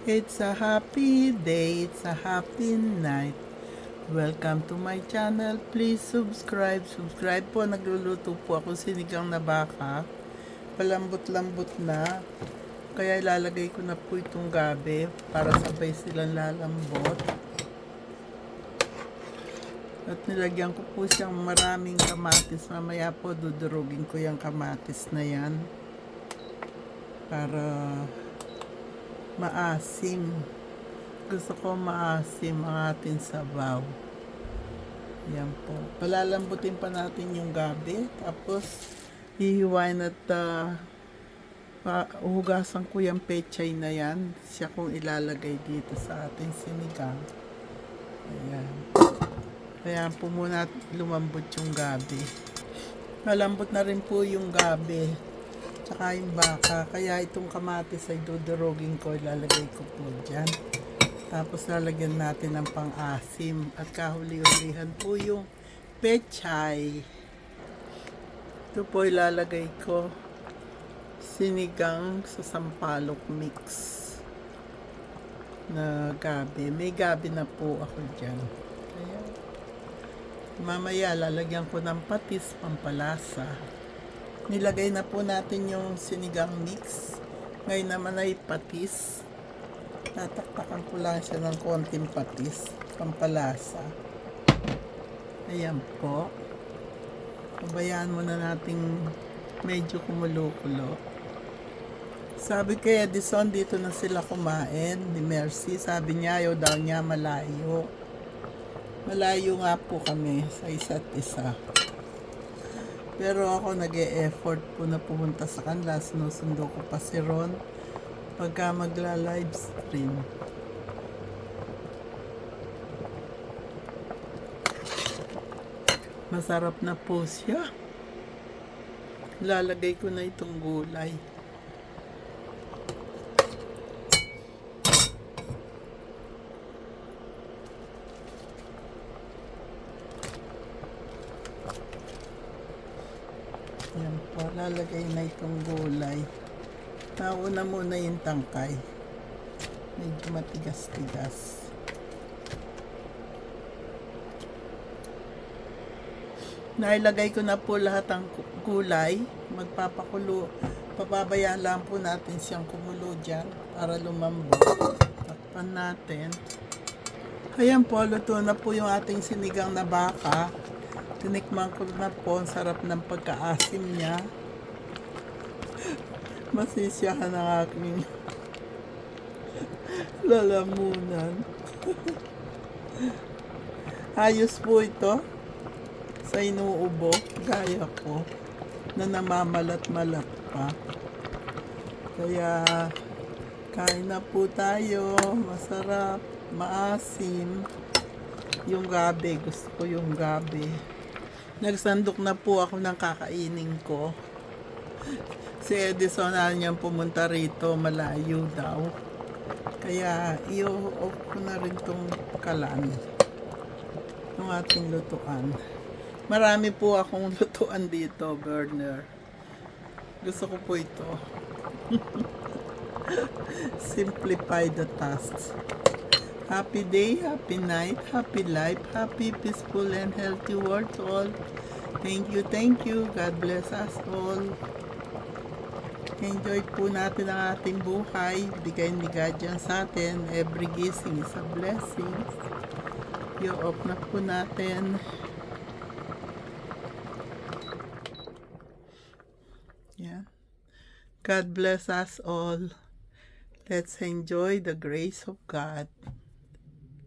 It's a happy day, it's a happy night. Welcome to my channel. Please subscribe. Subscribe po. Nagluluto po ako sinigang na baka. Palambot-lambot na. Kaya ilalagay ko na po itong gabi para sabay silang lalambot. At nilagyan ko po siyang maraming kamatis. Mamaya po dudurugin ko yung kamatis na yan. Para maasim. Gusto ko maasim ang ating sabaw. Yan po. Palalambutin pa natin yung gabi. Tapos, hihiwain at hugasan ko yung pechay na yan. Siya kong ilalagay dito sa ating sinigang. Ayan. Kaya po muna lumambot yung gabi. Malambot na rin po yung gabi. Tsaka yung baka. Kaya itong kamatis ay dudurugin ko. Ilalagay ko po dyan. Tapos lalagyan natin ng pang-asim. At kahuli-hulihan po yung pechay. Ito po ilalagay ko. Sinigang sa sampalok mix na gabi. May gabi na po ako dyan. Kaya mamaya lalagyan ko ng patis pampalasa. Nilagay na po natin yung sinigang mix. Ngayon naman ay patis. Tataktakan ko lang siya ng konting patis pampalasa. Ayan po. Pabayaan muna nating medyo kumulo-kulo. Sabi kay Edison, dito na sila kumain ni Mercy. Sabi niya, ayaw daw niya malayo. Malayo nga po kami sa isa't isa. Pero ako nag-e-effort po na pumunta sa kanila. Sinusundo ko pa si Ron pagka magla-live stream. Masarap na po siya. Lalagay ko na itong gulay. Yan po, lalagay na itong gulay. Nauna muna yung tangkay. Medyo matigas-tigas. Nailagay ko na po lahat ng gulay. Magpapakulo. Papabayaan lang po natin siyang kumulo dyan para lumambot. Takpan natin. Ayan po, luto na po yung ating sinigang na baka. Tinikman ko na po. Ang sarap ng pagkaasim niya. Masisyahan ang aking lalamunan. Ayos po ito sa inuubo, gaya ko, na namamalat-malat pa. Kaya, kain na po tayo. Masarap, maasim. Yung gabi, gusto ko yung gabi. Nagsandok na po ako ng kakainin ko. Si Edison niyang pumunta rito, malayo daw. Kaya, i-off ko na rin tong kalan ng ating lutuan. Marami po akong lutuan dito, burner. Gusto ko po ito. Simplify the tasks. Happy day, happy night, happy life, happy, peaceful, and healthy world to all. Thank you. God bless us all. Enjoy po natin ang ating buhay. Bigay ni God yan sa atin. Every gising is a blessing. I-off na po natin. Yeah. God bless us all. Let's enjoy the grace of God.